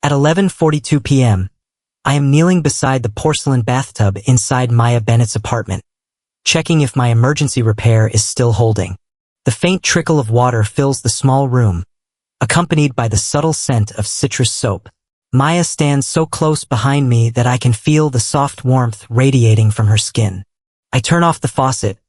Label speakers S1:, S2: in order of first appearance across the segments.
S1: At 11:42 p.m., I am kneeling beside the porcelain bathtub inside Maya Bennett's apartment, checking if my emergency repair is still holding. The faint trickle of water fills the small room, accompanied by the subtle scent of citrus soap. Maya stands so close behind me that I can feel the soft warmth radiating from her skin. I turn off the faucet,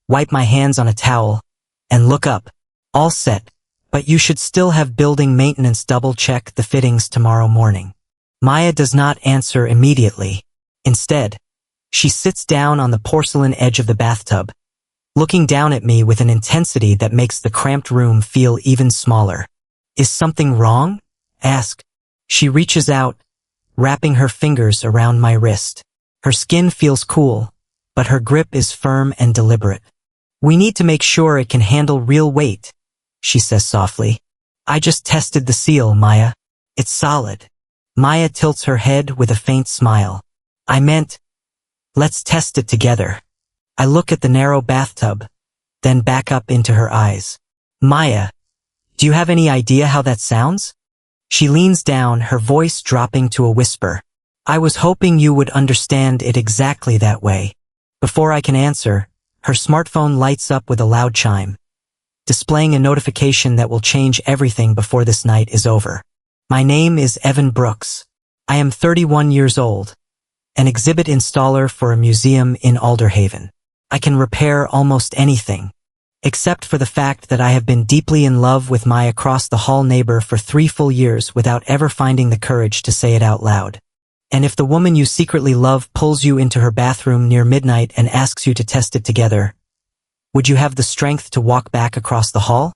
S1: wipe my hands on a towel, and look up. All set, but you should still have building maintenance double-check the fittings tomorrow morning. Maya does not answer immediately. Instead, she sits down on the porcelain edge of the bathtub, looking down at me with an intensity that makes the cramped room feel even smaller. Is something wrong? I ask. She reaches out, wrapping her fingers around my wrist. Her skin feels cool, but her grip is firm and deliberate. We need to make sure it can handle real weight, she says softly. I just tested the seal, Maya. It's solid. Maya tilts her head with a faint smile. I meant, let's test it together. I look at the narrow bathtub, then back up into her eyes. Maya, do you have any idea how that sounds? She leans down, her voice dropping to a whisper. I was hoping you would understand it exactly that way. Before I can answer, her smartphone lights up with a loud chime, displaying a notification that will change everything before this night is over. My name is Evan Brooks. I am 31 years old, an exhibit installer for a museum in Alderhaven. I can repair almost anything, except for the fact that I have been deeply in love with my across-the-hall neighbor for 3 full years without ever finding the courage to say it out loud. And if the woman you secretly love pulls you into her bathroom near midnight and asks you to test it together, would you have the strength to walk back across the hall?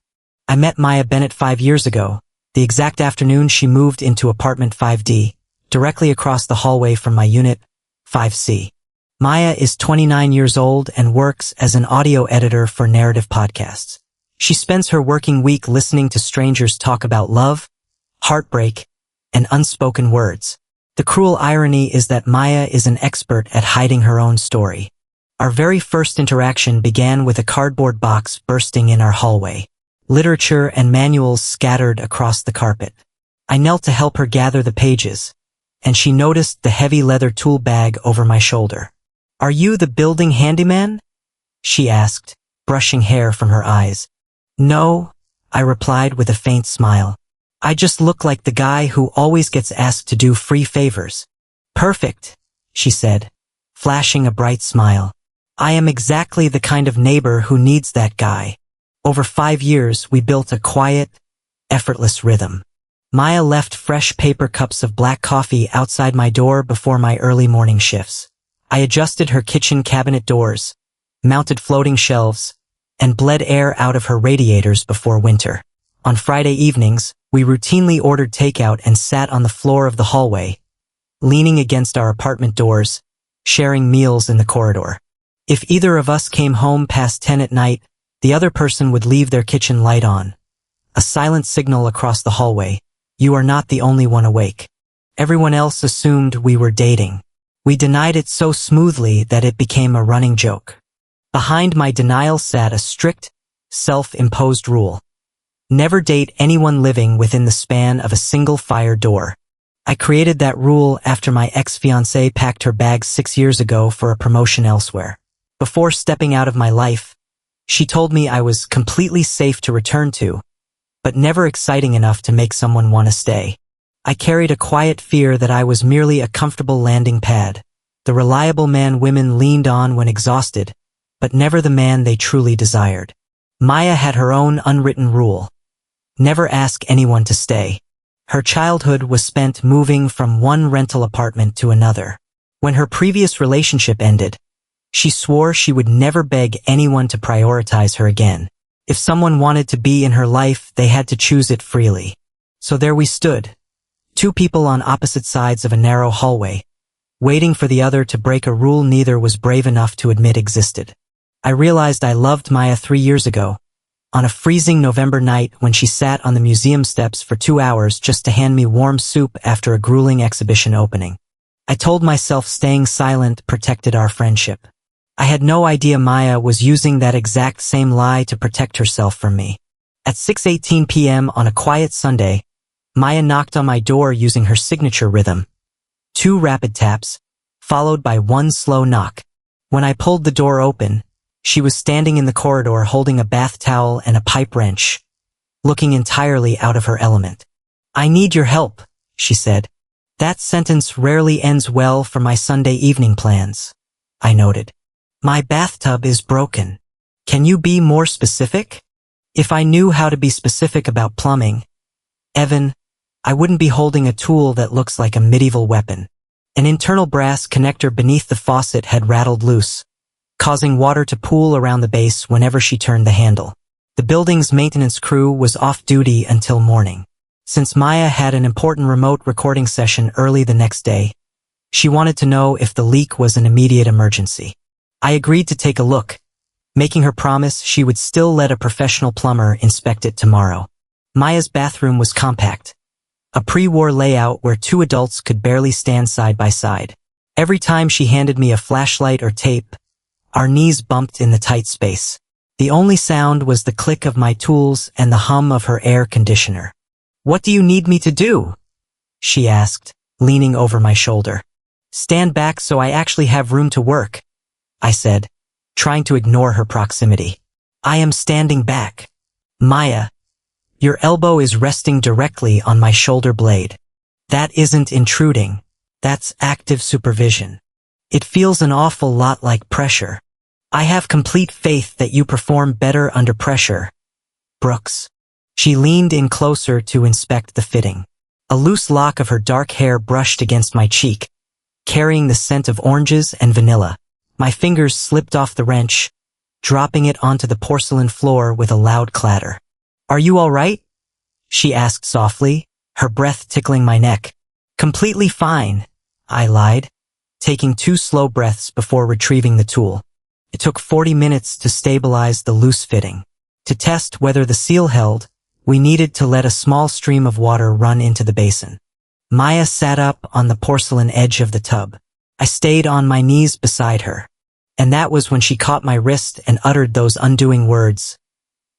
S1: I met Maya Bennett 5 years ago, the exact afternoon she moved into apartment 5D, directly across the hallway from my unit, 5C. Maya is 29 years old and works as an audio editor for narrative podcasts. She spends her working week listening to strangers talk about love, heartbreak, and unspoken words. The cruel irony is that Maya is an expert at hiding her own story. Our very first interaction began with a cardboard box bursting in our hallway, literature and manuals scattered across the carpet. I knelt to help her gather the pages, and she noticed the heavy leather tool bag over my shoulder. Are you the building handyman? She asked, brushing hair from her eyes. No, I replied with a faint smile. I just look like the guy who always gets asked to do free favors. Perfect, she said, flashing a bright smile. I am exactly the kind of neighbor who needs that guy. Over 5 years, we built a quiet, effortless rhythm. Maya left fresh paper cups of black coffee outside my door before my early morning shifts. I adjusted her kitchen cabinet doors, mounted floating shelves, and bled air out of her radiators before winter. On Friday evenings, we routinely ordered takeout and sat on the floor of the hallway, leaning against our apartment doors, sharing meals in the corridor. If either of us came home past 10 at night, the other person would leave their kitchen light on. A silent signal across the hallway. You are not the only one awake. Everyone else assumed we were dating. We denied it so smoothly that it became a running joke. Behind my denial sat a strict, self-imposed rule. Never date anyone living within the span of a single fire door. I created that rule after my ex-fiancée packed her bags 6 years ago for a promotion elsewhere. Before stepping out of my life, she told me I was completely safe to return to, but never exciting enough to make someone want to stay. I carried a quiet fear that I was merely a comfortable landing pad, the reliable man women leaned on when exhausted, but never the man they truly desired. Maya had her own unwritten rule. Never ask anyone to stay. Her childhood was spent moving from one rental apartment to another. When her previous relationship ended, she swore she would never beg anyone to prioritize her again. If someone wanted to be in her life, they had to choose it freely. So there we stood, 2 people on opposite sides of a narrow hallway, waiting for the other to break a rule neither was brave enough to admit existed. I realized I loved Maya 3 years ago, on a freezing November night when she sat on the museum steps for 2 hours just to hand me warm soup after a grueling exhibition opening. I told myself staying silent protected our friendship. I had no idea Maya was using that exact same lie to protect herself from me. At 6:18 p.m. on a quiet Sunday, Maya knocked on my door using her signature rhythm. 2 rapid taps, followed by 1 slow knock. When I pulled the door open, she was standing in the corridor holding a bath towel and a pipe wrench, looking entirely out of her element. "I need your help," she said. "That sentence rarely ends well for my Sunday evening plans," I noted. "My bathtub is broken. Can you be more specific?" If I knew how to be specific about plumbing, Evan, I wouldn't be holding a tool that looks like a medieval weapon. An internal brass connector beneath the faucet had rattled loose, causing water to pool around the base whenever she turned the handle. The building's maintenance crew was off duty until morning. Since Maya had an important remote recording session early the next day, she wanted to know if the leak was an immediate emergency. I agreed to take a look, making her promise she would still let a professional plumber inspect it tomorrow. Maya's bathroom was compact, a pre-war layout where 2 adults could barely stand side by side. Every time she handed me a flashlight or tape, our knees bumped in the tight space. The only sound was the click of my tools and the hum of her air conditioner. "What do you need me to do?" she asked, leaning over my shoulder. "Stand back so I actually have room to work," I said, trying to ignore her proximity. "I am standing back. Maya, your elbow is resting directly on my shoulder blade. That isn't intruding. That's active supervision. It feels an awful lot like pressure. I have complete faith that you perform better under pressure, Brooks." She leaned in closer to inspect the fitting. A loose lock of her dark hair brushed against my cheek, carrying the scent of oranges and vanilla. My fingers slipped off the wrench, dropping it onto the porcelain floor with a loud clatter. "Are you all right?" she asked softly, her breath tickling my neck. "Completely fine," I lied, taking 2 slow breaths before retrieving the tool. It took 40 minutes to stabilize the loose fitting. To test whether the seal held, we needed to let a small stream of water run into the basin. Maya sat up on the porcelain edge of the tub. I stayed on my knees beside her, and that was when she caught my wrist and uttered those undoing words.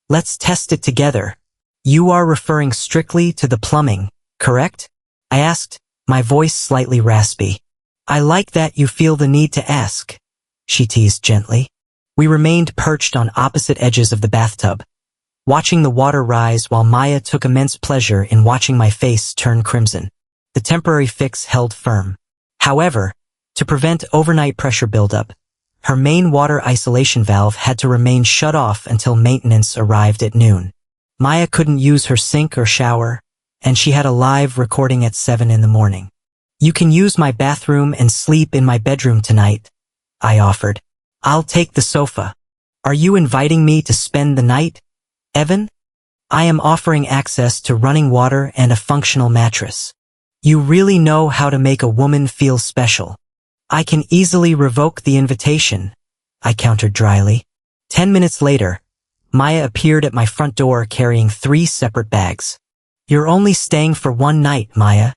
S1: "Let's test it together. You are referring strictly to the plumbing, correct?" I asked, my voice slightly raspy. "I like that you feel the need to ask," she teased gently. We remained perched on opposite edges of the bathtub, watching the water rise while Maya took immense pleasure in watching my face turn crimson. The temporary fix held firm. However, to prevent overnight pressure buildup, her main water isolation valve had to remain shut off until maintenance arrived at noon. Maya couldn't use her sink or shower, and she had a live recording at 7 in the morning. "You can use my bathroom and sleep in my bedroom tonight," I offered. "I'll take the sofa. Are you inviting me to spend the night, Evan? I am offering access to running water and a functional mattress. You really know how to make a woman feel special." "I can easily revoke the invitation," I countered dryly. 10 minutes later, Maya appeared at my front door carrying 3 separate bags. "You're only staying for 1 night, Maya.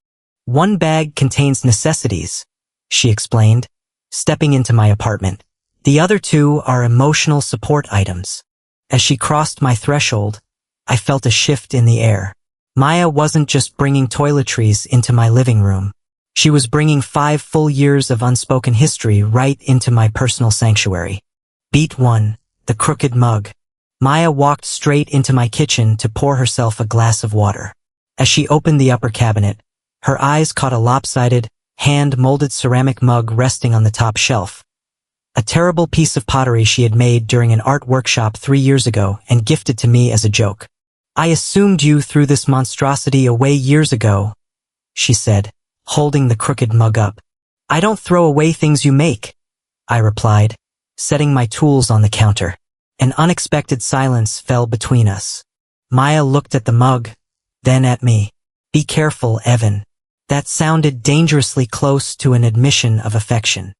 S1: 1 bag contains necessities," she explained, stepping into my apartment. "The other 2 are emotional support items." As she crossed my threshold, I felt a shift in the air. Maya wasn't just bringing toiletries into my living room. She was bringing 5 full years of unspoken history right into my personal sanctuary. Beat 1, the crooked mug. Maya walked straight into my kitchen to pour herself a glass of water. As she opened the upper cabinet, her eyes caught a lopsided, hand-molded ceramic mug resting on the top shelf. A terrible piece of pottery she had made during an art workshop 3 years ago and gifted to me as a joke. "I assumed you threw this monstrosity away years ago," she said, holding the crooked mug up. "I don't throw away things you make," I replied, setting my tools on the counter. An unexpected silence fell between us. Maya looked at the mug, then at me. "Be careful, Evan." That sounded dangerously close to an admission of affection.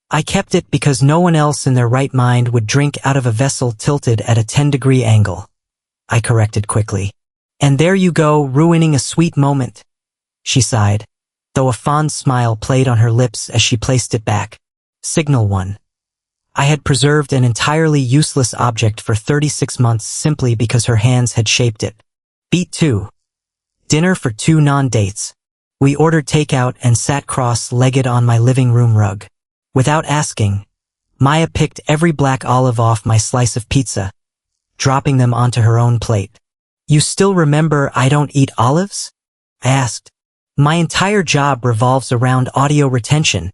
S1: "I kept it because no one else in their right mind would drink out of a vessel tilted at a 10-degree angle," I corrected quickly. "And there you go, ruining a sweet moment," she sighed, though a fond smile played on her lips as she placed it back. Signal 1. I had preserved an entirely useless object for 36 months simply because her hands had shaped it. Beat 2. Dinner for 2 non-dates. We ordered takeout and sat cross-legged on my living room rug. Without asking, Maya picked every black olive off my slice of pizza, dropping them onto her own plate. You still remember I don't eat olives? I asked. My entire job revolves around audio retention,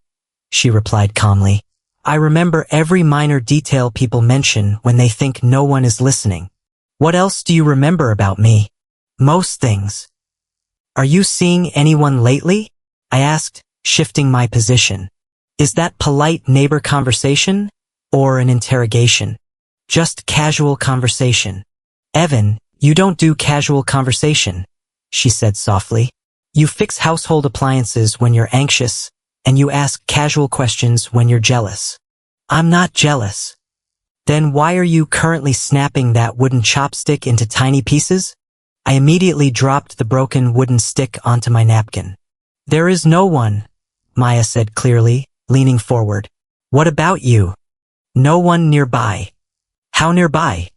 S1: she replied calmly. I remember every minor detail people mention when they think no one is listening. What else do you remember about me? Most things. Are you seeing anyone lately? I asked, shifting my position. Is that polite neighbor conversation or an interrogation? Just casual conversation. Evan, you don't do casual conversation, she said softly. You fix household appliances when you're anxious, and you ask casual questions when you're jealous. I'm not jealous. Then why are you currently snapping that wooden chopstick into tiny pieces? I immediately dropped the broken wooden stick onto my napkin. There is no one, Maya said clearly, leaning forward. What about you? No one nearby. How nearby?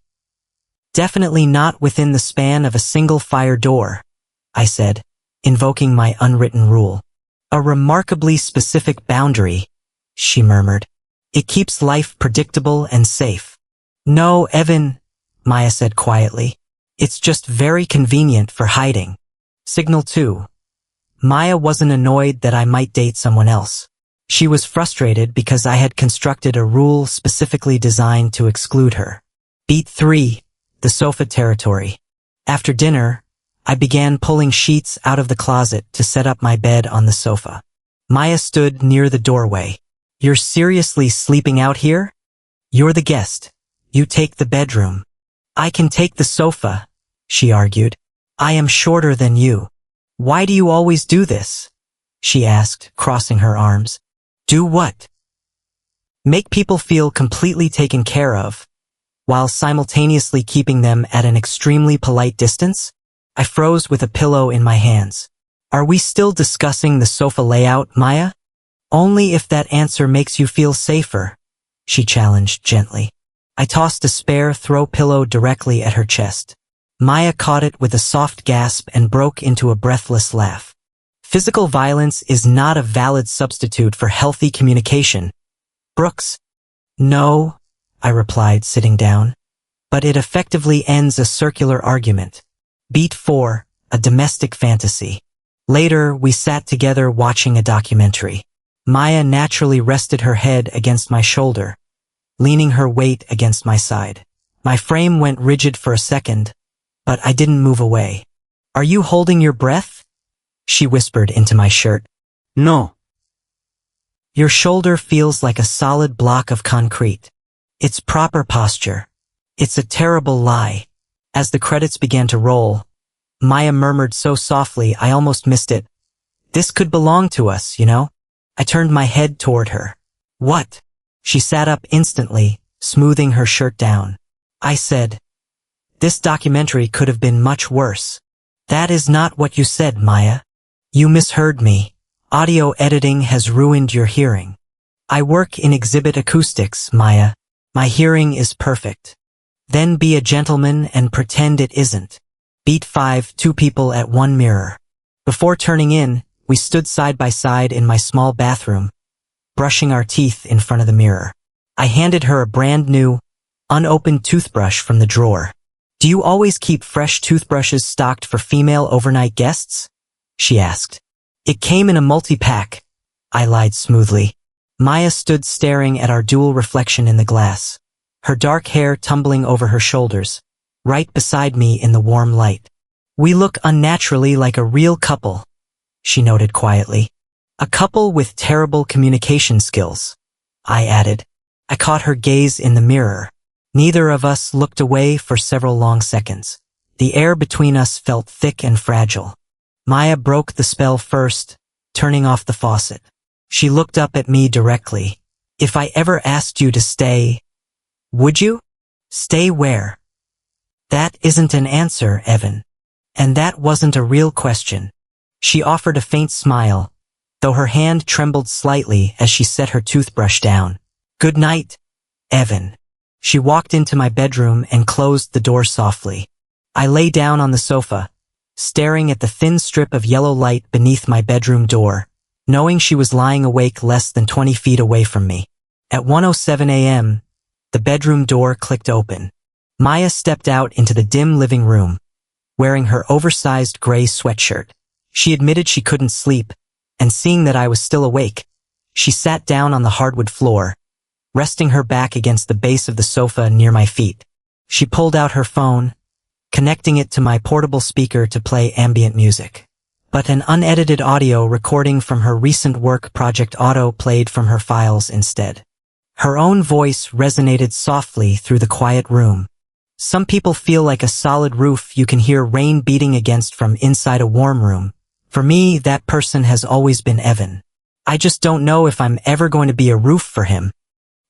S1: Definitely not within the span of a single fire door, I said, invoking my unwritten rule. A remarkably specific boundary, she murmured. It keeps life predictable and safe. No, Evan, Maya said quietly. It's just very convenient for hiding. Signal 2. Maya wasn't annoyed that I might date someone else. She was frustrated because I had constructed a rule specifically designed to exclude her. Beat 3. The sofa territory. After dinner, I began pulling sheets out of the closet to set up my bed on the sofa. Maya stood near the doorway. You're seriously sleeping out here? You're the guest. You take the bedroom. I can take the sofa, she argued. I am shorter than you. Why do you always do this? She asked, crossing her arms. Do what? Make people feel completely taken care of, while simultaneously keeping them at an extremely polite distance? I froze with a pillow in my hands. Are we still discussing the sofa layout, Maya? Only if that answer makes you feel safer, she challenged gently. I tossed a spare throw pillow directly at her chest. Maya caught it with a soft gasp and broke into a breathless laugh. Physical violence is not a valid substitute for healthy communication, Brooks. No, I replied, sitting down. But it effectively ends a circular argument. Beat 4, a domestic fantasy. Later, we sat together watching a documentary. Maya naturally rested her head against my shoulder, leaning her weight against my side. My frame went rigid for a second, but I didn't move away. Are you holding your breath? She whispered into my shirt. No. Your shoulder feels like a solid block of concrete. It's proper posture. It's a terrible lie. As the credits began to roll, Maya murmured so softly I almost missed it. This could belong to us, you know? I turned my head toward her. What? She sat up instantly, smoothing her shirt down. I said, this documentary could have been much worse. That is not what you said, Maya. You misheard me. Audio editing has ruined your hearing. I work in exhibit acoustics, Maya. My hearing is perfect. Then be a gentleman and pretend it isn't. Beat 5, 2 people at 1 mirror. Before turning in, we stood side by side in my small bathroom, brushing our teeth in front of the mirror. I handed her a brand new, unopened toothbrush from the drawer. Do you always keep fresh toothbrushes stocked for female overnight guests? She asked. It came in a multi-pack, I lied smoothly. Maya stood staring at our dual reflection in the glass, her dark hair tumbling over her shoulders, right beside me in the warm light. We look unnaturally like a real couple, she noted quietly. A couple with terrible communication skills, I added. I caught her gaze in the mirror. Neither of us looked away for several long seconds. The air between us felt thick and fragile. Maya broke the spell first, turning off the faucet. She looked up at me directly. If I ever asked you to stay, would you? Stay where? That isn't an answer, Evan. And that wasn't a real question. She offered a faint smile, though her hand trembled slightly as she set her toothbrush down. Good night, Evan. She walked into my bedroom and closed the door softly. I lay down on the sofa, staring at the thin strip of yellow light beneath my bedroom door, knowing she was lying awake less than 20 feet away from me. At 1:07 a.m., the bedroom door clicked open. Maya stepped out into the dim living room, wearing her oversized gray sweatshirt. She admitted she couldn't sleep, and seeing that I was still awake, she sat down on the hardwood floor, resting her back against the base of the sofa near my feet. She pulled out her phone, connecting it to my portable speaker to play ambient music. But an unedited audio recording from her recent work project auto-played from her files instead. Her own voice resonated softly through the quiet room. Some people feel like a solid roof you can hear rain beating against from inside a warm room. For me, that person has always been Evan. I just don't know if I'm ever going to be a roof for him.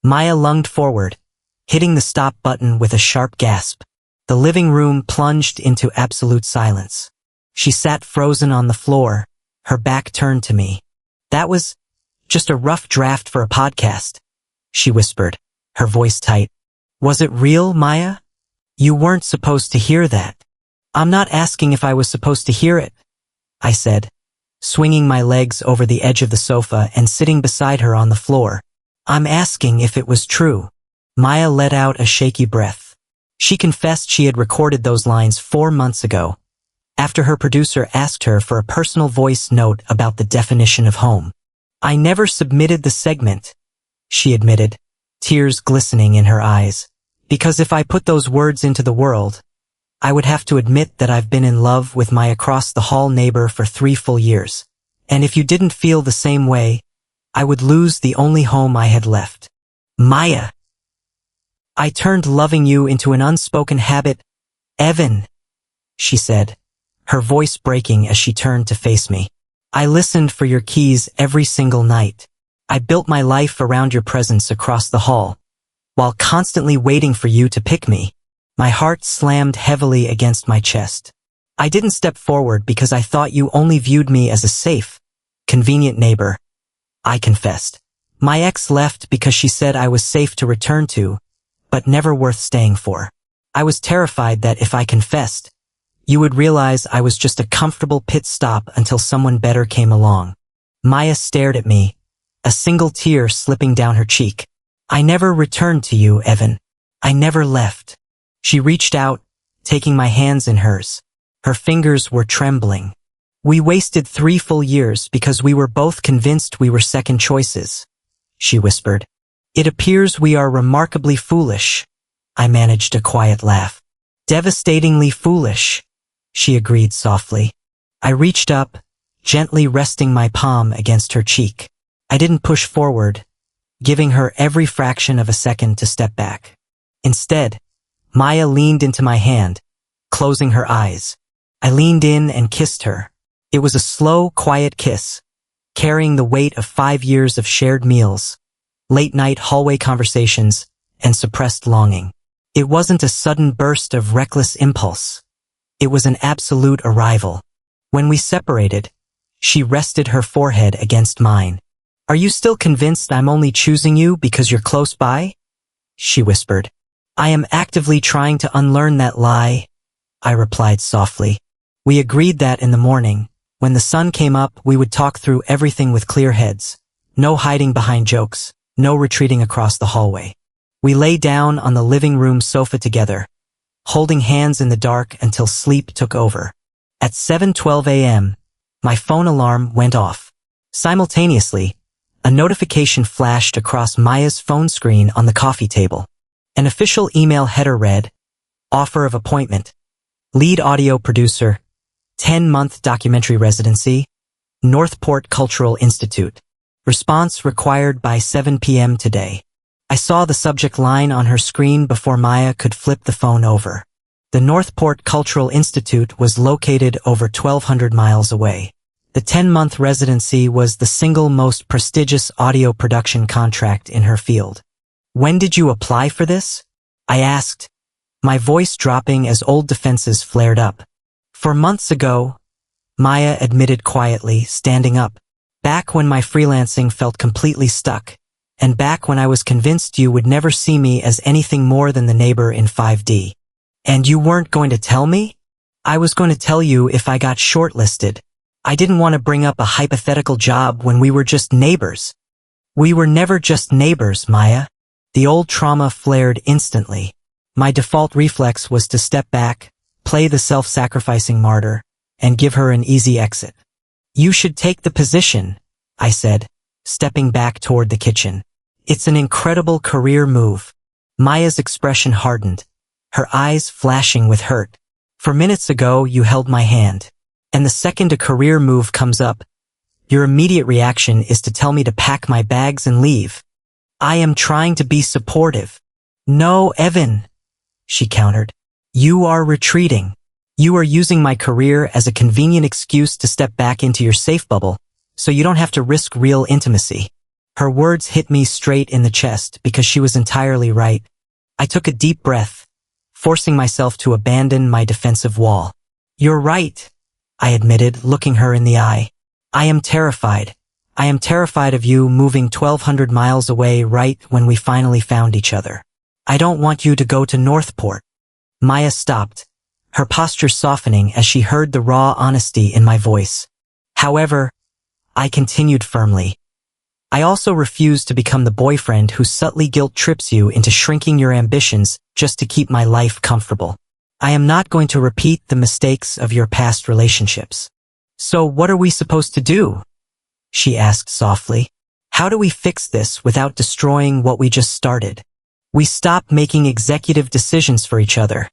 S1: Maya lunged forward, hitting the stop button with a sharp gasp. The living room plunged into absolute silence. She sat frozen on the floor, her back turned to me. "That was just a rough draft for a podcast," she whispered, her voice tight. "Was it real, Maya? You weren't supposed to hear that." "I'm not asking if I was supposed to hear it," I said, swinging my legs over the edge of the sofa and sitting beside her on the floor. "I'm asking if it was true." Maya let out a shaky breath. She confessed she had recorded those lines 4 months ago, after her producer asked her for a personal voice note about the definition of home. "I never submitted the segment," she admitted, tears glistening in her eyes, "because if I put those words into the world, I would have to admit that I've been in love with my across-the-hall neighbor for 3 full years. And if you didn't feel the same way, I would lose the only home I had left." "Maya, I turned loving you into an unspoken habit." "Evan," she said, her voice breaking as she turned to face me. "I listened for your keys every single night. I built my life around your presence across the hall, while constantly waiting for you to pick me." My heart slammed heavily against my chest. "I didn't step forward because I thought you only viewed me as a safe, convenient neighbor," I confessed. "My ex left because she said I was safe to return to, but never worth staying for. I was terrified that if I confessed, you would realize I was just a comfortable pit stop until someone better came along." Maya stared at me, a single tear slipping down her cheek. "I never returned to you, Evan. I never left." She reached out, taking my hands in hers. Her fingers were trembling. "We wasted 3 full years because we were both convinced we were second choices," she whispered. "It appears we are remarkably foolish." I managed a quiet laugh. "Devastatingly foolish," she agreed softly. I reached up, gently resting my palm against her cheek. I didn't push forward, giving her every fraction of a second to step back. Instead, Maya leaned into my hand, closing her eyes. I leaned in and kissed her. It was a slow, quiet kiss, carrying the weight of 5 years of shared meals, late-night hallway conversations, and suppressed longing. It wasn't a sudden burst of reckless impulse. It was an absolute arrival. When we separated, she rested her forehead against mine. "Are you still convinced I'm only choosing you because you're close by?" she whispered. "I am actively trying to unlearn that lie," I replied softly. We agreed that in the morning, when the sun came up, we would talk through everything with clear heads. No hiding behind jokes, no retreating across the hallway. We lay down on the living room sofa together, holding hands in the dark until sleep took over. At 7:12 a.m., my phone alarm went off. Simultaneously, a notification flashed across Maya's phone screen on the coffee table. An official email header read, "Offer of appointment. Lead audio producer. 10-month documentary residency. Northport Cultural Institute. Response required by 7 p.m. today." I saw the subject line on her screen before Maya could flip the phone over. The Northport Cultural Institute was located over 1,200 miles away. The 10-month residency was the single most prestigious audio production contract in her field. "When did you apply for this?" I asked, my voice dropping as old defenses flared up. "4 months ago," Maya admitted quietly, standing up. "Back when my freelancing felt completely stuck, and back when I was convinced you would never see me as anything more than the neighbor in 5D. "And you weren't going to tell me?" I was going to tell you if I got shortlisted. I didn't want to bring up a hypothetical job when we were just neighbors. We were never just neighbors, Maya. The old trauma flared instantly. My default reflex was to step back, play the self-sacrificing martyr, and give her an easy exit. You should take the position, I said, stepping back toward the kitchen. It's an incredible career move. Maya's expression hardened, her eyes flashing with hurt. For minutes ago, you held my hand. And the second a career move comes up, your immediate reaction is to tell me to pack my bags and leave. I am trying to be supportive. No, Evan, she countered. You are retreating. You are using my career as a convenient excuse to step back into your safe bubble, so you don't have to risk real intimacy. Her words hit me straight in the chest because she was entirely right. I took a deep breath, forcing myself to abandon my defensive wall. You're right, I admitted, looking her in the eye. I am terrified. I am terrified of you moving 1,200 miles away right when we finally found each other. I don't want you to go to Northport. Maya stopped, her posture softening as she heard the raw honesty in my voice. However, I continued firmly. I also refuse to become the boyfriend who subtly guilt-trips you into shrinking your ambitions just to keep my life comfortable. I am not going to repeat the mistakes of your past relationships. So what are we supposed to do? She asked softly. How do we fix this without destroying what we just started? We stop making executive decisions for each other,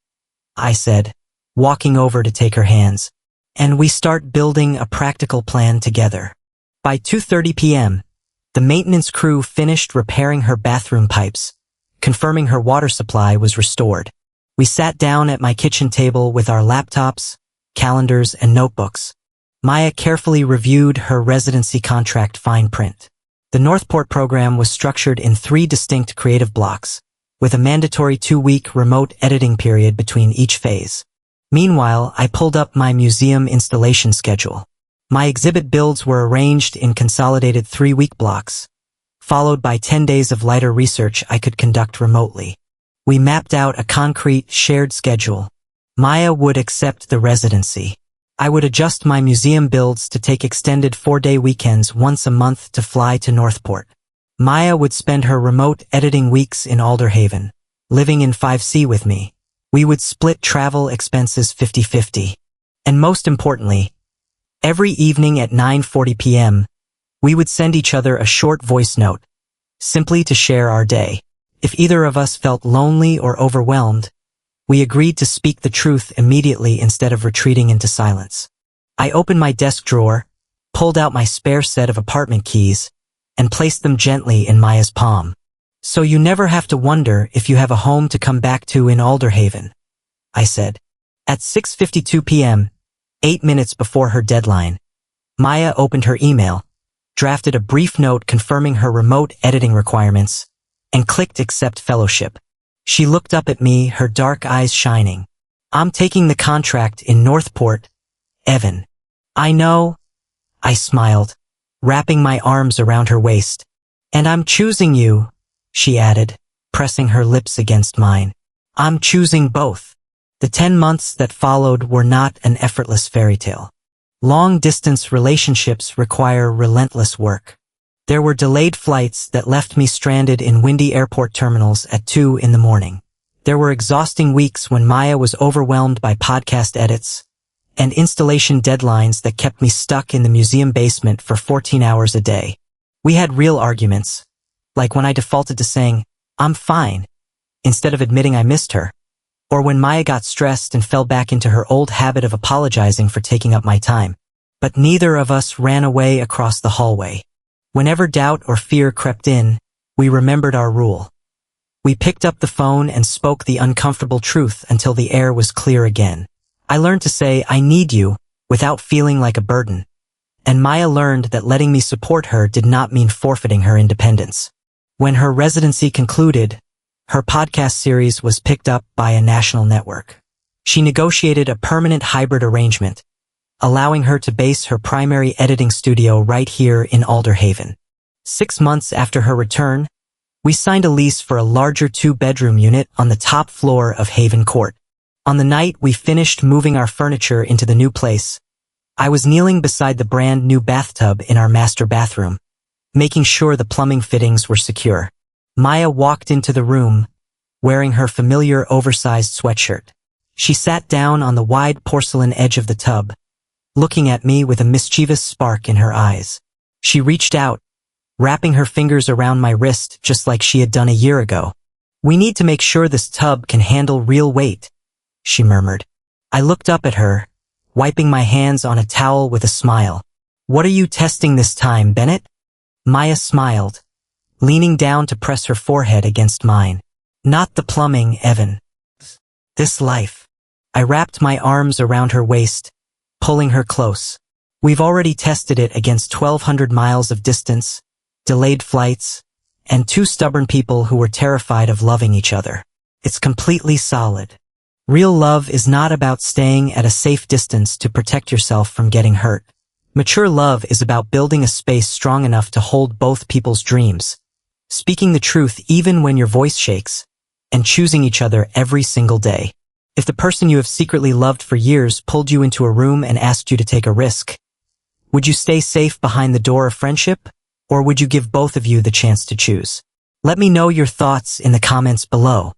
S1: I said, walking over to take her hands, and we start building a practical plan together. By 2:30 p.m., the maintenance crew finished repairing her bathroom pipes, confirming her water supply was restored. We sat down at my kitchen table with our laptops, calendars, and notebooks. Maya carefully reviewed her residency contract fine print. The Northport program was structured in 3 distinct creative blocks, with a mandatory 2-week remote editing period between each phase. Meanwhile, I pulled up my museum installation schedule. My exhibit builds were arranged in consolidated 3-week blocks, followed by 10 days of lighter research I could conduct remotely. We mapped out a concrete, shared schedule. Maya would accept the residency. I would adjust my museum builds to take extended 4-day weekends once a month to fly to Northport. Maya would spend her remote editing weeks in Alderhaven, living in 5C with me. We would split travel expenses 50-50. And most importantly, every evening at 9:40 p.m., we would send each other a short voice note, simply to share our day. If either of us felt lonely or overwhelmed, we agreed to speak the truth immediately instead of retreating into silence. I opened my desk drawer, pulled out my spare set of apartment keys, and placed them gently in Maya's palm. So you never have to wonder if you have a home to come back to in Alderhaven, I said. At 6:52 p.m., 8 minutes before her deadline, Maya opened her email, drafted a brief note confirming her remote editing requirements, and clicked Accept Fellowship. She looked up at me, her dark eyes shining. I'm taking the contract in Northport, Evan. I know, I smiled, wrapping my arms around her waist. And I'm choosing you, she added, pressing her lips against mine. I'm choosing both. The 10 months that followed were not an effortless fairy tale. Long-distance relationships require relentless work. There were delayed flights that left me stranded in windy airport terminals at 2 in the morning. There were exhausting weeks when Maya was overwhelmed by podcast edits and installation deadlines that kept me stuck in the museum basement for 14 hours a day. We had real arguments, like when I defaulted to saying, I'm fine, instead of admitting I missed her, or when Maya got stressed and fell back into her old habit of apologizing for taking up my time. But neither of us ran away across the hallway. Whenever doubt or fear crept in, we remembered our rule. We picked up the phone and spoke the uncomfortable truth until the air was clear again. I learned to say, I need you, without feeling like a burden. And Maya learned that letting me support her did not mean forfeiting her independence. When her residency concluded, her podcast series was picked up by a national network. She negotiated a permanent hybrid arrangement, allowing her to base her primary editing studio right here in Alderhaven. 6 months after her return, we signed a lease for a larger 2-bedroom unit on the top floor of Haven Court. On the night we finished moving our furniture into the new place, I was kneeling beside the brand new bathtub in our master bathroom, making sure the plumbing fittings were secure. Maya walked into the room, wearing her familiar oversized sweatshirt. She sat down on the wide porcelain edge of the tub, looking at me with a mischievous spark in her eyes. She reached out, wrapping her fingers around my wrist just like she had done a year ago. "We need to make sure this tub can handle real weight," she murmured. I looked up at her, wiping my hands on a towel with a smile. "What are you testing this time, Bennett?" Maya smiled, leaning down to press her forehead against mine. "Not the plumbing, Evan. This life." I wrapped my arms around her waist, pulling her close. "We've already tested it against 1,200 miles of distance, delayed flights, and 2 stubborn people who were terrified of loving each other. It's completely solid. Real love is not about staying at a safe distance to protect yourself from getting hurt. Mature love is about building a space strong enough to hold both people's dreams, speaking the truth even when your voice shakes, and choosing each other every single day. If the person you have secretly loved for years pulled you into a room and asked you to take a risk, would you stay safe behind the door of friendship, or would you give both of you the chance to choose? Let me know your thoughts in the comments below.